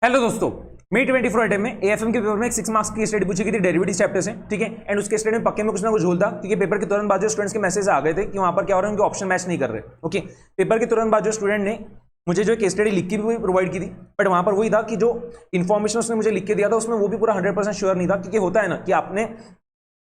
Hello दोस्तों, May 24 item में AFM के पेपर में एक 6 मार्क्स की स्टडी पूछी गई थी, डेरिवेटिव चैप्टर से। ठीक है, एंड उसके स्टडी में पक्के में कुछ ना कुछ झोल था, क्योंकि पेपर के तुरंत बाद जो स्टूडेंट्स के मैसेज आ गए थे कि वहां पर क्या हो रहा है, उनके ऑप्शन मैच नहीं कर रहे। ओके, पेपर के तुरंत बाद जो स्टूडेंट ने मुझे जो केस स्टडी लिख के भी प्रोवाइड की थी, बट वहां पर वही था कि जो इन्फॉर्मेशन उसने मुझे लिख के दिया था उसमें वो भी पूरा 100% श्योर नहीं था, क्योंकि होता है ना कि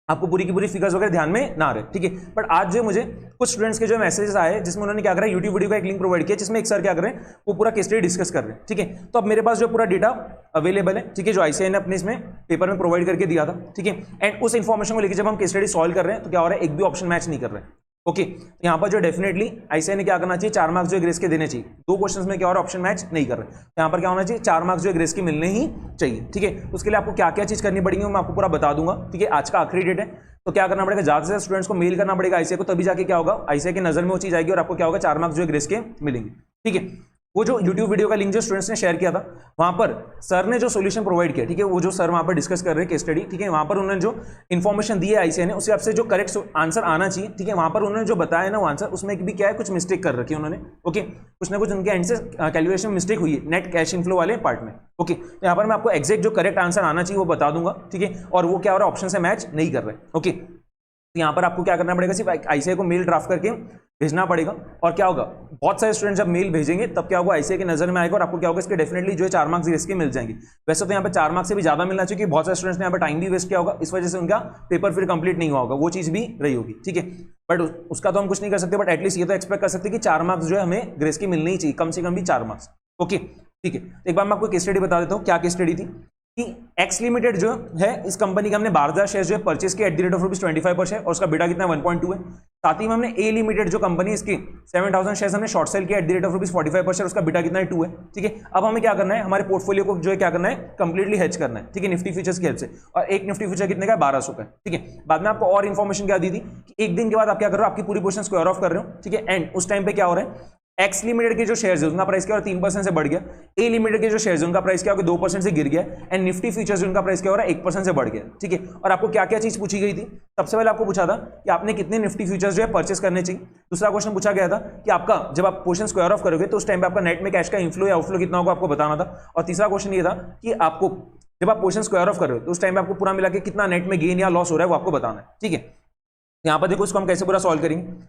आपको पूरी की पूरी फिगर्स वगैरह ध्यान में ना रहे। ठीक है, बट आज जो मुझे कुछ स्टूडेंट्स के जो मैसेजेस आए जिसमें उन्होंने क्या करा, यूट्यूब वीडियो का एक लिंक प्रोवाइड किया जिसमें एक सर क्या कर रहे हैं, वो पूरा केस स्टडी डिस्कस कर रहे हैं। ठीक है, तो अब मेरे पास जो पूरा डेटा अवेलेबल है, ठीक है, जो आईसीआई ने अपने इसमें पेपर में प्रोवाइड करके दिया था। ठीक है, एंड उस इन्फॉर्मेशन को लेकर जब हम केस स्टडी सॉल्व कर रहे हैं तो क्या हो रहा है, एक भी ऑप्शन मैच नहीं कर रहे हैं। ओके, तो यहाँ पर जो डेफिनेटली आईसीआई ने क्या करना चाहिए, 4 मार्क्स जो ग्रेस के देने चाहिए। 2 क्वेश्चंस में क्या हो रहा है, ऑप्शन मैच नहीं कर रहे, तो यहाँ पर क्या होना चाहिए, 4 मार्क्स जो ग्रेस के मिलने ही चाहिए। ठीक है, उसके लिए आपको क्या क्या चीज करनी पड़ेगी मैं आपको पूरा बता दूंगा। ठीक है, आज का आखिरी डेट है, तो क्या करना पड़ेगा, ज्यादा से ज्यादा स्टूडेंट्स को मेल करना पड़ेगा आईसीआई को, तभी जाके क्या होगा, आईसीआई की नजर में वो चीज आएगी और आपको क्या होगा, 4 मार्क्स जो ग्रेस के मिलेंगे। ठीक है, वो जो यूट्यूब वीडियो का लिंक जो स्टूडेंट्स ने शेयर किया था, वहां पर सर ने जो सॉल्यूशन प्रोवाइड किया, ठीक है, वो जो सर वहां पर डिस्कस कर रहे हैं केस स्टडी, ठीक है, वहां पर उन्होंने जो इन्फॉर्मेशन दी है आईसीआई ने, उससे आपसे जो करेक्ट आंसर आना चाहिए, ठीक है, वहां पर उन्होंने जो बताया ना वो आंसर, उसमें भी क्या है, कुछ मिस्टेक कर रखी है उन्होंने। ओके, कुछ ना कुछ उनके एंड से कैलकुलेशन मिस्टेक हुई है नेट कैश इनफ्लो वाले पार्ट में। ओके, तो यहाँ पर मैं आपको एक्जैक्ट जो करेक्ट आंसर आना चाहिए वो बता दूंगा। ठीक है, और वो क्या हो रहा है, ऑप्शन से मैच नहीं कर रहे। ओके, तो यहाँ पर आपको क्या करना पड़ेगा, सिर्फ आईसीआई को मेल ड्राफ्ट करके भेजना पड़ेगा, और क्या होगा, बहुत सारे स्टूडेंट जब मेल भेजेंगे तब क्या होगा, आईसीआई की नजर में आएगा और आपको क्या होगा, इसके डेफिनेटली जो है 4 मार्क्स इसके मिल जाएंगे। वैसे तो यहाँ पे 4 मार्क्स से भी ज्यादा मिलना चाहिए, बहुत सारे स्टूडेंट्स ने यहाँ पे टाइम भी वेस्ट किया होगा, इस वजह से उनका पेपर फिर कंप्लीट नहीं हुआ होगा, वो चीज भी रही होगी। ठीक है, बट उसका तो हम कुछ नहीं कर सकते, बट एटलीस्ट ये तो एक्सपेक्ट कर सकते कि 4 मार्क्स जो है हमें ग्रेस की मिलनी ही चाहिए, कम से कम भी 4 मार्क्स। ओके, ठीक है, एक बार मैं आपको केस स्टडी बता देता हूँ। क्या केस स्टडी थी कि एक्स लिमिटेड जो है, इस कंपनी के हमने 12,000 शेयर जो है परचेस किया एट द रेट ऑफ ₹25 पर शेयर, और उसका बीटा कितना है, 1.2 है। साथ ही में हमने ए लिमिटेड जो कंपनी इसकी 7,000 शेयर हमने शॉर्ट सेल किया एट द रेट ऑफ ₹45 पर शेयर, उसका बीटा कितना है, 2 है। ठीक है, अब हमें क्या करना है, हमारे पोर्टफोलियो को जो है क्या करना है, कंप्लीटली हेज करना है। ठीक है, निफ्टी फ्यूचर्स की हेल्प से, और एक निफ्टी फ्यूचर कितने का है, 1200 का। ठीक है, बाद में आपको और इन्फॉर्मेशन क्या दी थी कि एक दिन के बाद आप क्या कर रहे हो, आपकी पूरी पोजीशन स्क्वायर ऑफ कर रहे हो। ठीक है, एंड उस टाइम पे क्या हो रहा है, एक्स लिमिटेड के जो शेयर्स है उनका प्राइस क्या हो रहा है, 3% से बढ़ गया। ए लिमिटेड के जो शेयर्स है उनका प्राइस क्या हो गया, 2% से गिर गया। एंड निफ्टी फ्यूचर्स उनका प्राइस क्या हो रहा है, 1% से बढ़ गया। ठीक है, और आपको क्या क्या चीज पूछी गई थी, सबसे पहले आपको पूछा था कि आपने कितने निफ्टी फ्यूचर्स जो है परचेस करने चाहिए। दूसरा क्वेश्चन पूछा गया था कि आपका जब आप पोजीशन स्क्वायर ऑफ करोगे तो उस टाइम पे आपका नेट में कैश का इनफ्लो या आउटफ्लो कितना होगा, आपको बताना था। और तीसरा क्वेश्चन ये था कि आपको जब आप पोजीशन स्क्वायर ऑफ कर रहे हो तो उस टाइम पे आपको पूरा मिला के कितना नेट में गेन या लॉस हो रहा है वो आपको बताना है। ठीक है, यहाँ पर देखो इसको हम कैसे पूरा सॉल्व करेंगे।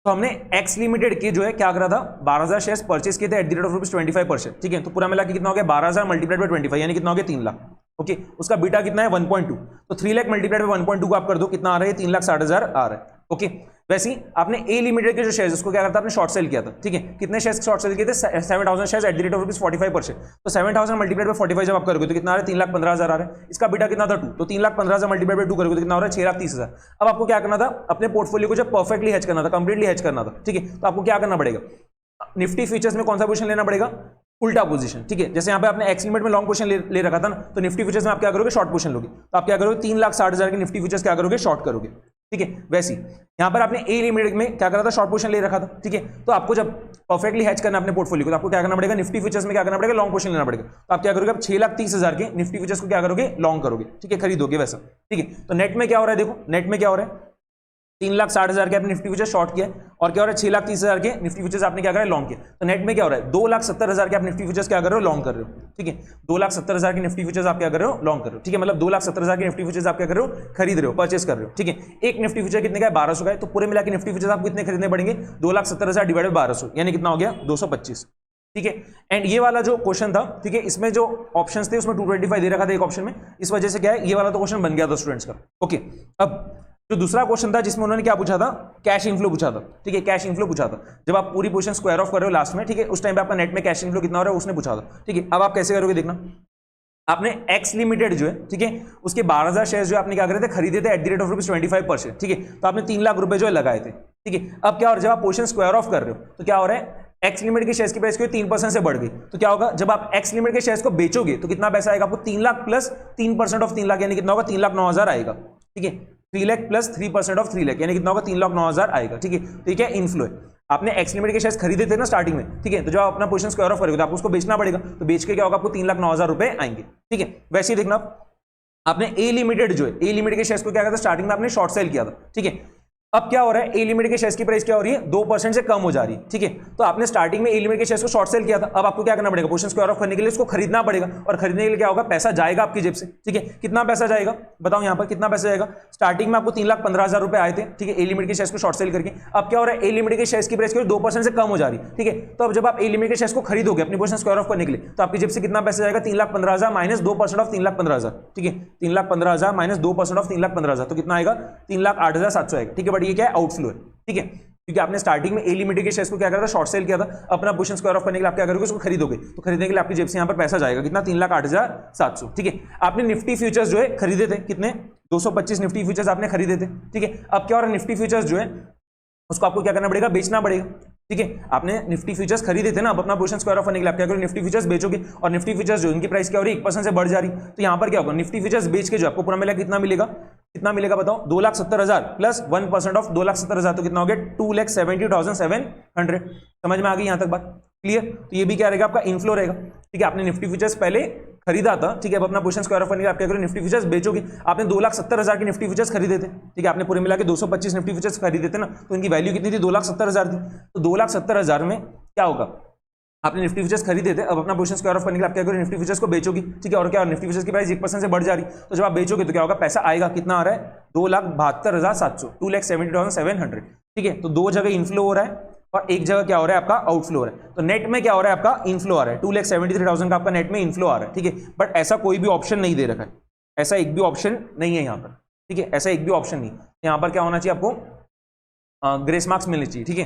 तो हमने एक्स लिमिटेड के जो है क्या करा था, 12,000 शेयर्स परचेस किए थे एट द रेट ऑफ ₹25 पर शेयर। ठीक है, तो पूरा मिला के कितना हो गया, 12,000 मल्टीप्लाइड बाय 25 यानी कितना हो गया, 3 लाख। ओके, उसका बीटा कितना है, 1.2, तो 3 लाख मल्टीप्लाइड बाय 1.2 को आप कर दो, कितना आ रहा है, 3,60,000 आ रहा है। ओके, वैसे ही आपने ए लिमिटेड के जो शेयर्स उसको क्या करता, आपने शॉर्ट सेल किया था। ठीक है, कितने शेयर्स शॉर्ट सेल किए थे, 7,000 shares at the rate of ₹45 पर शेयर, तो 7,000 मल्टीप्लाइड बाय 45 जब आप करोगे तो कितना आ रहा है, 3,15,000 आ रहा है। इसका बीटा कितना था, 2, तो 3,15,000 मल्टीप्लाइड बाय 2 करोगे तो कितना हो रहा है, 6,30,000। अब आपको क्या करना था, अपने पोर्टफोलियो को जब परफेक्टली हेज करना था, कंप्लीटली हेज करना था। ठीक है, तो आपको क्या करना पड़ेगा, निफ्टी फ्यूचर्स में कौन सा पोजीशन लेना पड़ेगा, उल्टा पोजीशन। ठीक है, जैसे यहाँ पे आपने एक्स लिमिट में लॉन्ग पोजीशन ले रखा था ना, तो निफ्टी फ्यूचर्स में आप क्या करोगे, शॉर्ट पोजीशन लोगे, तो आप क्या करोगे, 3,60,000 के निफ्टी फ्यूचर्स क्या करोगे, शॉर्ट करोगे। ठीक है, वैसे यहाँ पर आपने ए लिमिटेड में क्या करा था, शॉर्ट पोजीशन ले रखा था। ठीक है, तो आपको जब परफेक्टली हेज करना अपने पोर्टफोलियो को तो आपको क्या करना पड़ेगा, निफ्टी फ्यूचर्स में क्या करना पड़ेगा, लॉन्ग पोजीशन लेना पड़ेगा। तो आप क्या करोगे, आप 6,30,000 के निफ्टी फ्यूचर्स को क्या करोगे, लॉन्ग करोगे। ठीक है, खरीदोगे वैसा। ठीक है, तो नेट में क्या हो रहा है, देखो नेट में क्या हो रहा है, 3,60,000 के आपने निफ्टी फ्यूचर्स शॉर्ट किया, और क्या हो रहा है, 6,30,000 के निफ्टी फ्यूचर्स आपने क्या करा, लॉन्ग किया। तो नेट में क्या हो रहा है, 2,70,000 के आप निफ्टी फ्यूचर्स क्या कर रहे हो, लॉन्ग कर रहे हो। ठीक है, 2,70,000 के निफ्टी फ्यूचर्स आप क्या कर रहे हो, लॉन्ग कर रहे हो। ठीक है, मतलब 2,70,000 के निफ्टी फ्यूचर्स आप क्या कर रहे हो, खरीद रहे हो, परचेस कर रहे हो। ठीक है, एक निफ्टी फ्यूचर कितने का है, 1,200 का है, तो पूरे मिला के निफ्टी फ्यूचर्स आपको कितने खरीदने पड़ेंगे, 2,70,000 डिवाइडेड बाय 1,200 यानी कितना हो गया, 225। ठीक है, एंड ये वाला जो क्वेश्चन था, ठीक है, इसमें जो ऑप्शंस थे उसमें 225 दे रखा था एक ऑप्शन में, इस वजह से क्या है, ये वाला तो क्वेश्चन बन गया था स्टूडेंट्स का। ओके, अब जो दूसरा क्वेश्चन था जिसमें उन्होंने क्या पूछा था, कैश इनफ्लो पूछा था। ठीक है, कैश इनफ्लो पूछा था, जब आप पूरी पोजीशन स्क्वायर ऑफ कर रहे हो लास्ट में, ठीक है, उस टाइम पे आपका नेट में कैश इनफ्लो कितना हो रहा है उसने पूछा था। ठीक है, अब आप कैसे करोगे, देखना आपने एक्स लिमिटेड जो है, ठीक है, उसके 12,000 शेयर जो आपने क्या करे थे, खरीदे थे एट द रेट ऑफ ₹25 पर शेयर। ठीक है, तो आपने 3 लाख रुपए जो है लगाए थे। ठीक है, अब क्या हो रहा है, जब आप पोजीशन स्क्वायर ऑफ कर रहे हो तो क्या हो रहा है, एक्स लिमिटेड के शेयर्स की प्राइस 3% से बढ़ गई, तो क्या होगा, जब आप एक्स लिमिटेड के शेयर्स को बेचोगे तो कितना पैसा आएगा आपको, 3 लाख प्लस 3% ऑफ 3 लाख यानी कितना होगा, 3,09,000 आएगा। ठीक है, 3 लाख प्लस 3% ऑफ 3 लाख यानी कितना होगा, 3,09,000 आएगा। ठीक है, तो ये क्या इनफ्लो है, आपने एक्स लिमिटेड के शेयर्स खरीदे थे ना स्टार्टिंग में। ठीक है, तो जब आप अपना पोजीशन स्क्वायर ऑफ करोगे तो आपको उसको बेचना पड़ेगा, तो बेच के क्या होगा, आपको 3,09,000 रुपए आएंगे। ठीक है, वैसे ही देखना आपने ए लिमिटेड जो है, ए लिमिटेड के शेयर्स को क्या करता, स्टार्टिंग में आपने शॉर्ट सेल किया था। ठीक है, अब क्या हो रहा है, ए लिमिटेड के शेयर्स की प्राइस क्या हो रही है, 2% से कम हो जा रही है, ठीक है। तो आपने स्टार्टिंग में ए लिमिटेड के शेयर्स को शॉर्ट सेल किया था, अब आपको क्या करना पड़ेगा, पोजीशन स्क्वायर ऑफ करने के लिए इसको खरीदना पड़ेगा, और खरीदने के लिए क्या होगा, पैसा जाएगा आपकी जेब से, ठीक है। कितना पैसा जाएगा बताओ, यहां पर कितना पैसा जाएगा। स्टार्टिंग में आपको 3,15,000 रुपए आए थे, ठीक है, ए लिमिटेड के शेयर्स को शॉर्ट सेल करके। अब क्या हो रहा है, ए लिमिटेड के शेयर्स की प्राइस 2% से कम हो जा रही है, ठीक है। तो अब जब आप ए लिमिटेड के शेयर्स को खरीदोगे अपनी पोजीशन स्क्वायर ऑफ करने के लिए, तो आपकी जेब से कितना पैसा जाएगा, 3,15,000 माइनस 2% ऑफ 3,15,000, ठीक है। 3,15,000 माइनस 2% ऑफ 3,15,000, तो कितना आएगा, 3,08,700 आएगा, ठीक है। बट ये क्या है, आउटफ्लो है, ठीक है, क्योंकि आपने स्टार्टिंग में ए लिमिटेड के शेयर्स को क्या करा था, शॉर्ट सेल किया था। अपना पोजीशन स्क्वायर ऑफ करने के लिए आप क्या करोगे, उसको खरीदोगे, तो खरीदने के लिए आपकी जेब से यहां पर पैसा जाएगा कितना, 3,08,700, ठीक है। आपने निफ्टी फ्यूचर्स जो है खरीदे थे, कितने, 225 निफ्टी फ्यूचर्स आपने खरीदे थे, ठीक है। अब क्या हो रहा है, निफ्टी फ्यूचर्स जो है उसको आपको क्या करना पड़ेगा, बेचना पड़ेगा, ठीक है। आपने निफ्टी फ्यूचर्स खरीदे थे ना, अब अपना पोजीशन स्क्वायर ऑफ करने के लिए आप क्या करोगे, निफ्टी फ्यूचर्स बेचोगे, और निफ्टी फ्यूचर्स जो इनकी प्राइस क्या हो रही है, 1% से बढ़ जा रही, तो यहां पर क्या होगा, निफ्टी फ्यूचर्स बेच के जो आपको पूरा मिलेगा, कितना मिलेगा, कितना मिलेगा बताओ, 2,70,000 प्लस 1% ऑफ 2,70,000, तो कितना हो गया, 2,70,700। समझ में आ गई यहां तक बात, क्लियर। तो ये भी क्या रहेगा, आपका इनफ्लो रहेगा, ठीक है। आपने निफ्टी फ्यूचर्स पहले खरीदा था, ठीक है। अब अपना पोजीशन स्क्वायर ऑफ करने के लिए आप क्या करोगे, निफ्टी फ्यूचर्स बेचोगे। आपने 2,70,000 की निफ्टी फ्यूचर्स खरीदे थे, ठीक है। आपने पूरे मिला के 225 निफ्टी फ्यूचर्स खरीदे थे ना, तो इनकी वैल्यू कितनी थी, 2,70,000 थी। तो 2,70,000 में क्या होगा, आपने निफ्टी फ्यूचर्स खरीदे थे, अब अपना पोजीशन स्क्वायर ऑफ करने के लिए आप क्या करोगे, निफ्टी फ्यूचर्स को बेचोगे, ठीक है। और क्या, निफ्टी फ्यूचर्स की प्राइस 1% से बढ़ जा रही, तो जब आप बेचोगे तो क्या होगा, पैसा आएगा, कितना आ रहा है, 2,72,700, 2,70,700, ठीक है। तो दो जगह इनफ्लो हो रहा है और एक जगह क्या हो रहा है, आपका आउटफ्लो हो रहा है। तो नेट में क्या हो रहा है, आपका इनफ्लो आ रहा है, 2,73,000 का आपका नेट में इनफ्लो आ रहा है, ठीक है। बट ऐसा कोई भी ऑप्शन नहीं दे रखा है, ऐसा एक भी ऑप्शन नहीं है यहाँ पर, ठीक है। ऐसा एक भी ऑप्शन नहीं, यहाँ पर क्या होना चाहिए, आपको ग्रेस मार्क्स मिलने चाहिए, ठीक है।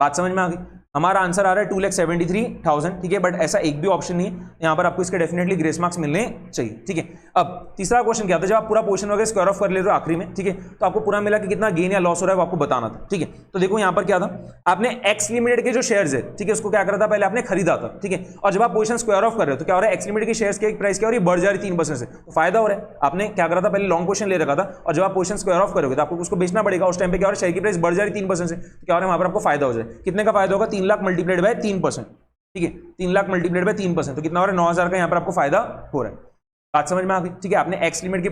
बात समझ में आ गई। हमारा आंसर आ रहा है 2,73,000, ठीक है। बट ऐसा एक भी ऑप्शन नहीं है यहाँ पर, आपको इसके डेफिनेटली ग्रेस मार्क्स मिलने चाहिए, ठीक है। अब तीसरा क्वेश्चन क्या था, जब आप पूरा पोर्शन वगैरह स्क्वायर ऑफ कर ले रहे हो आखिरी में, ठीक है, तो आपको पूरा मिला कि कितना गेन या लॉस हो रहा है वो आपको बताना था, ठीक है। तो देखो यहाँ पर क्या था, आपने एक्स लिमिटेड के जो शेयर्स है, ठीक है, उसको क्या करा था, पहले आपने खरीदा था, ठीक है। और जब आप पोर्शन स्क्वायर ऑफ कर रहे हो तो क्या हो रहा है, एक्स लिमिटेड के शेयर्स की प्राइस क्या हो रही है, बढ़ जा रही 3% से, तो फायदा हो रहा है। आपने क्या करा था, पहले लॉन्ग पोर्शन ले रखा था, और जब आप पोर्शन स्क्वायर ऑफ करोगे तो आपको उसको बेचना पड़ेगा, उस टाइम पे क्या हो रहा है, शेयर की प्राइस बढ़ जा रही 3% से, तो क्या हो रहा है, वहां पर आपको फायदा हो जाए। कितने का फायदा होगा, 3 लाख मल्टीप्लाइड बाय 3%, ठीक है। 3 लाख मल्टीप्लाइड बाय 3%, तो कितना हो रहा है, 9,000 का यहाँ पर आपको फायदा हो रहा है। बात समझ में आ गई, ठीक है। आपने एक्स लिमिट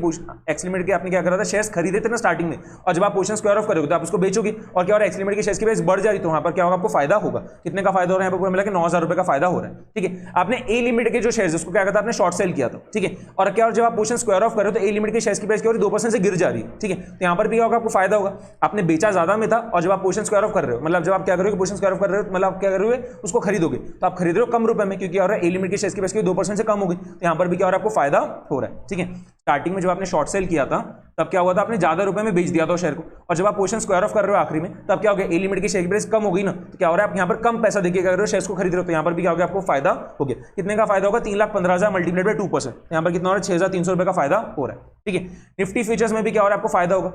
के आपने क्या करा था, शेयर्स खरीदे थे ना स्टार्टिंग में, और जब आप पोजीशन स्क्वायर ऑफ करोगे तो आप उसको बेचोगे, और क्या हो रहा है, एक्स लिमिट के शेयर्स की प्राइस बढ़ जा रही, तो वहां पर क्या होगा, आपको फायदा होगा। कितने का फायदा हो रहा है, यहाँ पर पूरा मिला के 9,000 रुपए का फायदा हो रहा है, ठीक है। आपने ए लिमिट के जो शेयर्स उसको क्या करता है, आपने शॉर्ट सेल किया था, ठीक है। और क्या, जब आप पोजीशन स्क्वायर ऑफ करो तो ए लिमिट के शेयर्स की प्राइस क्या हो रही है, 2% से गिर जा रही है, ठीक है। तो यहाँ पर भी क्या होगा, आपको फायदा होगा। आपने बेचा ज्यादा में था, और जब आप पोजीशन स्क्वायर ऑफ कर रहे हो, मतलब जब आप क्या करोगे, पोजीशन स्क्वायर ऑफ कर रहे हो, मतलब आप क्या करोगे, उसको खरीदोगे, तो आप खरीद रहे हो कम रुपए में, क्योंकि और ए लिमिट के शेयर्स की प्राइस 2% से कम हो गई, तो यहाँ पर भी क्या हो रहा है, आपको फायदा हो रहा है, ठीक है। स्टार्टिंग में जब आपने शॉर्ट सेल किया था तब क्या हुआ था, आपने ज्यादा रुपए में बेच दिया था शेयर को, और जब आप पोजीशन स्क्वायर ऑफ कर रहे हो आखिरी में, तब क्या हो गया, ए लिमिट की शेयर की प्राइस कम हो गई ना, तो क्या हो रहा है, आप यहाँ पर कम पैसा देके कर रहे हो, शेयर्स को खरीद रहे हो, तो यहाँ पर भी क्या हो गया, आपको फायदा हो गया। कितने का फायदा होगा, 3,15,000 मल्टीप्लाइड बाय 2%, यहाँ पर कितना हो रहा है, 6,300 रुपए का फायदा हो रहा है, ठीक है। निफ्टी फ्यूचर्स में भी क्या हो रहा है, आपको फायदा होगा।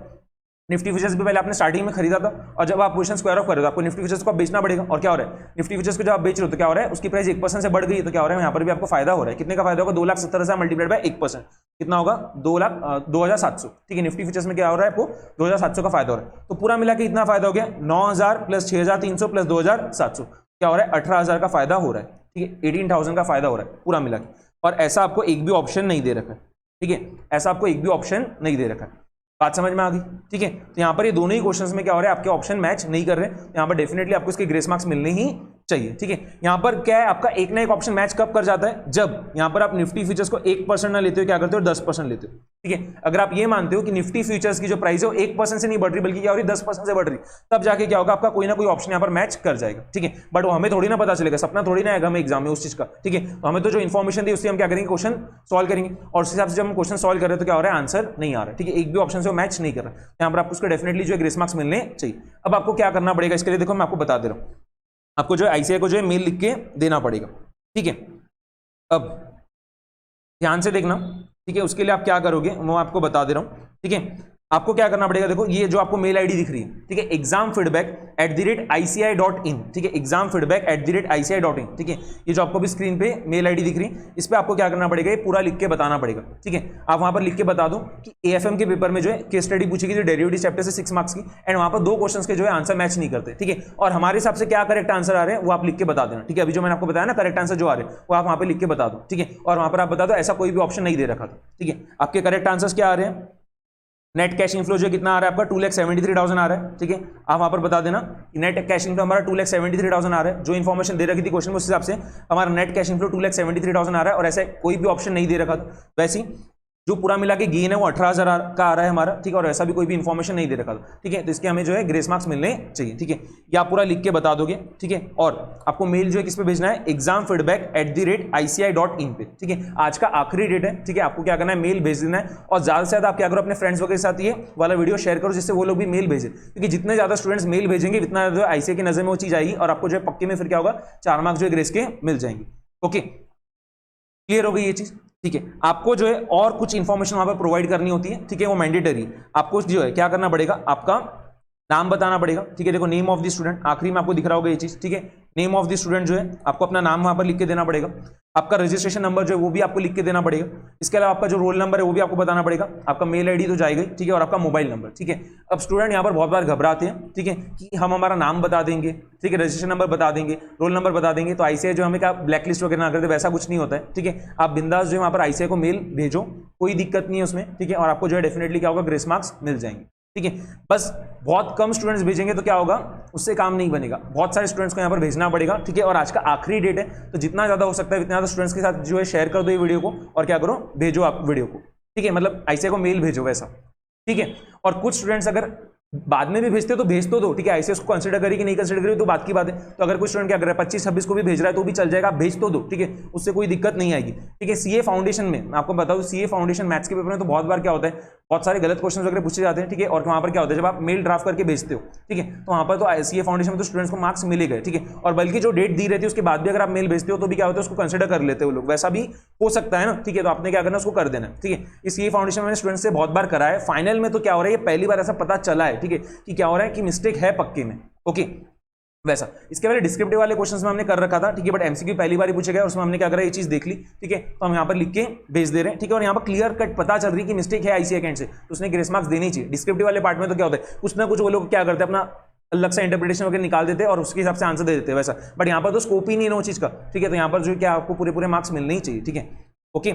निफ्टी फ्यूचर्स भी पहले आपने स्टार्टिंग में खरीदा था, और जब आप पोजीशन स्क्वायर ऑफ कर रहे हो तो आपको निफ्टी फ्यूचर्स को बेचना पड़ेगा, और क्या हो रहा है, निफ्टी फ्यूचर्स को जब आप बेच रहे हो तो क्या हो रहा है, उसकी प्राइस 1% से बढ़ गई, तो क्या हो रहा है, यहाँ पर भी आपको फायदा हो रहा है। कितने का फायदा होगा, 2,70,000 मल्टीप्लाइड बाय 1%, कितना होगा, 2,0700, ठीक है। निफ्टी फ्यूचर्स में क्या हो रहा है, आपको 2,700 का फायदा हो रहा है। तो पूरा मिला के इतना फायदा हो गया, 9,000 प्लस 6,300 प्लस 2,700, क्या हो रहा है, 18,000 का फायदा हो रहा है, ठीक है। 18,000 का फायदा हो रहा है पूरा मिला के, और ऐसा आपको एक भी ऑप्शन नहीं दे रखा है, ठीक है। ऐसा आपको एक भी ऑप्शन नहीं दे रखा है। बात समझ में आ गई, ठीक है। तो यहाँ पर ये दोनों ही क्वेश्चंस में क्या हो रहा है, आपके ऑप्शन मैच नहीं कर रहे, यहाँ पर डेफिनेटली आपको इसके ग्रेस मार्क्स मिलने ही चाहिए, ठीक है। यहाँ पर क्या है, आपका एक ना एक ऑप्शन मैच कब कर जाता है, जब यहाँ पर आप निफ्टी फ्यूचर्स को 1% ना लेते हो, क्या करते हो, 10% लेते हो, ठीक है। अगर आप ये मानते हो कि निफ्टी फ्यूचर्स की जो प्राइस है वो 1% से नहीं बढ़ रही बल्कि क्या हो रही, 10% से बढ़ रही, तब जाके क्या होगा, आपका कोई ना कोई ऑप्शन यहाँ पर मैच कर जाएगा, ठीक है। बट वो हमें थोड़ी ना पता चलेगा, सपना थोड़ी ना आएगा हमें एग्जाम में उस चीज का, ठीक है। तो हमें तो जो इन्फॉर्मेशन दी उससे हम क्या करेंगे, क्वेश्चन सॉल्व करेंगे, और उस हिसाब से जब हम क्वेश्चन सॉल्व कर रहे हैं तो क्या हो रहा है, आंसर नहीं आ रहा है, ठीक है। एक भी ऑप्शन से वो मैच नहीं कर रहा, यहाँ पर आपको उसको डेफिनेटली जो ग्रेस मार्क्स मिलने चाहिए। अब आपको क्या करना पड़ेगा इसके लिए, देखो मैं आपको बता दे रहा हूँ, आपको जो आईसीआई को जो है मेल लिख के देना पड़ेगा, ठीक है। अब ध्यान से देखना, ठीक है। उसके लिए आप क्या करोगे वो आपको बता दे रहा हूं, ठीक है। आपको क्या करना पड़ेगा, देखो ये जो आपको मेल आईडी दिख रही है, ठीक है, examfeedback@ICI.in, ठीक है, examfeedback@ICI.in, ठीक है। ये जो आपको भी स्क्रीन पे मेल आईडी दिख रही है, इस पे आपको क्या करना पड़ेगा, ये पूरा लिख के बताना पड़ेगा, ठीक है। आप वहां पर लिख के बता दो कि एएफएम के पेपर में जो है केस स्टडी पूछी गई थी डेरिवेटिव चैप्टर से 6 मार्क्स की, एंड वहां पर 2 क्वेश्चंस के जो है आंसर मैच नहीं करते, ठीक है। और हमारे हिसाब से क्या करेक्ट आंसर आ रहे हैं वो आप लिख के बता देना, ठीक है। अभी जो मैंने आपको बताया ना करेक्ट आंसर जो आ रहे हैं वो आप वहां पर लिख के बता दो, ठीक है। और वहां पर आप बता दो ऐसा कोई भी ऑप्शन नहीं दे रखा था, ठीक है। आपके करेक्ट आंसर्स क्या आ रहे हैं, नेट कैश इनफ्लो जो कितना आ रहा है आपका 2,73,000 आ रहा है, ठीक है। आप वहां पर बता देना कि नेट कैश इनफ्लो हमारा 2,73,000 आ रहा है। जो इन्फॉर्मेशन दे रखी थी क्वेश्चन में उस हिसाब से हमारा नेट कैश इनफ्लो 2,73,000 आ रहा है, और ऐसे कोई भी ऑप्शन नहीं दे रखा था। वैसे ही जो पूरा मिला के गेन है वो 18,000 का आ रहा है हमारा, ठीक है, और ऐसा भी कोई भी इन्फॉर्मेशन नहीं दे रखा था, ठीक है। तो इसके हमें जो है ग्रेस मार्क्स मिलने चाहिए, ठीक है। ये आप पूरा लिख के बता दोगे, ठीक है। और आपको मेल जो है किस पे भेजना है, examfeedback@ICI.in पे, ठीक है। आज का आखिरी डेट है, ठीक है। आपको क्या करना है, मेल भेज देना है, और ज्यादा से ज्यादा आप क्या करो, अपने फ्रेंड्स वगैरह के साथ ये वाला वीडियो शेयर करो, जिससे वो लोग भी मेल भेजें, क्योंकि जितने ज्यादा स्टूडेंट्स मेल भेजेंगे उतना ज्यादा ICI की नजर में वो चीज आएगी, और आपको जो है पक्के में फिर क्या होगा, 4 मार्क्स जो है ग्रेस के मिल जाएंगे। ओके, क्लियर हो गई ये चीज, ठीक है। आपको जो है और कुछ इंफॉर्मेशन वहां पर प्रोवाइड करनी होती है, ठीक है, वो मैंडेटरी। आपको जो है क्या करना पड़ेगा, आपका नाम बताना पड़ेगा, ठीक है। देखो नेम ऑफ द स्टूडेंट आखिरी में आपको दिख रहा होगा ये चीज, ठीक है। नेम ऑफ द स्टूडेंट जो है आपको अपना नाम वहां पर लिख के देना पड़ेगा। आपका रजिस्ट्रेशन नंबर जो है वो भी आपको लिख के देना पड़ेगा। इसके अलावा आपका जो रोल नंबर है वो भी आपको बताना पड़ेगा। आपका मेल आईडी तो जाएगा, ठीक है, और आपका मोबाइल नंबर, ठीक है। अब स्टूडेंट यहाँ पर बहुत बार घबराते हैं, ठीक है, कि हम हमारा नाम बता देंगे, ठीक है, रजिस्ट्रेशन नंबर बता देंगे, रोल नंबर बता देंगे, तो ICI जो हमें क्या ब्लैकलिस्ट वगैरह ना करते, वैसा कुछ नहीं होता है, ठीक है। आप बिंदास जो है वहाँ पर ICI को मेल भेजो, कोई दिक्कत नहीं है उसमें, ठीक है, और आपको जो है डेफिनेटली क्या होगा, ग्रेस मार्क्स मिल जाएंगे, ठीक है। बस बहुत कम स्टूडेंट्स भेजेंगे तो क्या होगा, उससे काम नहीं बनेगा, बहुत सारे स्टूडेंट्स को यहाँ पर भेजना पड़ेगा, ठीक है। और आज का आखिरी डेट है, तो जितना ज्यादा हो सकता है उतना ज्यादा स्टूडेंट्स के साथ जो है शेयर कर दो ये वीडियो को, और क्या करो, भेजो आप वीडियो को, ठीक है, मतलब ICI को मेल भेजो वैसा, ठीक है। और कुछ स्टूडेंट्स अगर बाद में भी भेजते हो तो भेज तो दो, ठीक है। ICI उसको कंसिडर करी कि नहीं कंसिडर करी तो बात की बात है। तो अगर कोई स्टूडेंट क्या कर रहा है, 25-26 को भी भेज रहा है तो भी चल जाएगा, आप भेज तो दो, ठीक है, उससे कोई दिक्कत नहीं आएगी, ठीक है। CA फाउंडेशन में आपको बताऊं, CA फाउंडेशन मैथ्स के पेपर में तो बहुत बार क्या होता है, बहुत सारे गलत क्वेश्चन वगैरह पूछे जाते हैं, ठीक है। और वहां पर क्या होता है, जब आप मेल ड्राफ्ट करके भेजते हो, ठीक है, तो वहां पर तो CA फाउंडेशन में तो स्टूडेंट्स को मार्क्स मिले गए, ठीक है। और बल्कि जो डेट दी रहती है उसके बाद भी अगर आप मेल भेजते हो तो भी क्या होता है, उसको कंसिडर कर लेते हो लोग, वैसा भी हो सकता है ना, ठीक है। तो आपने क्या करना, उसको कर देना, ठीक है। इस CA फाउंडेशन में स्टूडेंट्स से बहुत बार करा है, फाइनल में तो क्या हो रहा है, ये पहली बार ऐसा पता चला है, ठीक है, कि क्या हो रहा है, कि मिस्टेक है पक्के में, ओके। वैसा इसके पहले डिस्क्रिप्टिव वाले क्वेश्चंस में हमने कर रखा था, ठीक है, बट MCQ पहली बार ही पूछे गए, उसमें हमने क्या करा, ये चीज देख ली, ठीक है। तो हम यहाँ पर लिख के भेज दे रहे हैं, ठीक है। और यहाँ पर क्लियर कट पता चल रही है कि मिस्टेक है ICI अकाउंट से, तो उसने ग्रेस मार्क्स देनी चाहिए। डिस्क्रिप्टिव वाले पार्ट में तो क्या होता है, कुछ ना कुछ वो लोग क्या करते हैं, अपना अलग सा इंटरप्रिटेशन वगैरह निकाल देते हैं और उसके हिसाब से आंसर दे देते हैं वैसा, बट यहाँ पर तो स्कोप ही नहीं है वो चीज का, ठीक है। तो यहाँ पर जो क्या आपको पूरे मार्क्स मिलने ही चाहिए, ठीक है, ओके।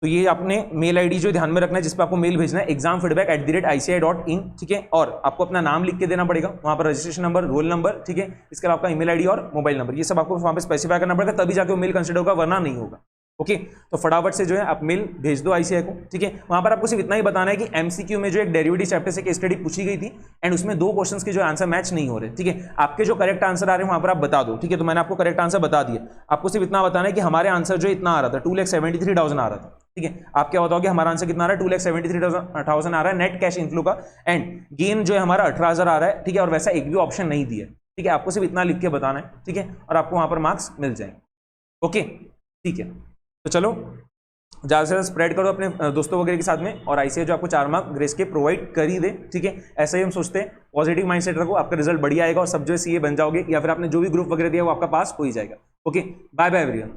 तो ये आपने मेल आईडी जो ध्यान में रखना है, जिस पर आपको मेल भेजना है, examfeedback@ICI.in, ठीक है। और आपको अपना नाम लिख के देना पड़ेगा, वहां पर रजिस्ट्रेशन नंबर, रोल नंबर, ठीक है। इसके अलावा आपका ईमेल आईडी और मोबाइल नंबर, ये सब आपको वहां पर स्पेसिफाई करना पड़ेगा, तभी जाके वो मेल कंसिडर होगा, वरना नहीं होगा, ओके। तो फटाफट से जो है आप मेल भेज दो ICI को, ठीक है। वहां पर आपको सिर्फ इतना ही बताना है कि MCQ में जो एक डेरिवेटिव चैप्टर से केस स्टडी पूछी गई थी, एंड उसमें 2 क्वेश्चंस के जो आंसर मैच नहीं हो रहे, ठीक है। आपके जो करेक्ट आंसर आ रहे हैं वहां पर आप बता दो, ठीक है। तो मैंने आपको करेक्ट आंसर बता दिया, आपको सिर्फ इतना बताना है कि हमारे आंसर जो इतना आ रहा था, 2,73,000 आ रहा था, ठीक है। आप क्या बताओगे, हमारा आंसर कितना आ रहा है, 2,73,000 आ रहा है नेट कैश इनफ्लो का, एंड गेन जो है हमारा 18,000 आ रहा है, ठीक है। और वैसा एक भी ऑप्शन नहीं दिया, ठीक है। आपको सिर्फ इतना लिख के बताना है, ठीक है, और आपको वहां पर मार्क्स मिल जाएंगे, ओके, ठीक है। तो चलो ज़्यादा से ज़्यादा स्प्रेड करो अपने दोस्तों वगैरह के साथ में, और ICI जो आपको 4 मार्क ग्रेस के प्रोवाइड कर ही दे, ठीक है। ऐसा ही हम सोचते हैं, पॉजिटिव माइंडसेट रखो, आपका रिजल्ट बढ़िया आएगा और सब जो है CA बन जाओगे, या फिर आपने जो भी ग्रुप वगैरह दिया वो आपका पास हो ही जाएगा, ओके। Bye bye everyone.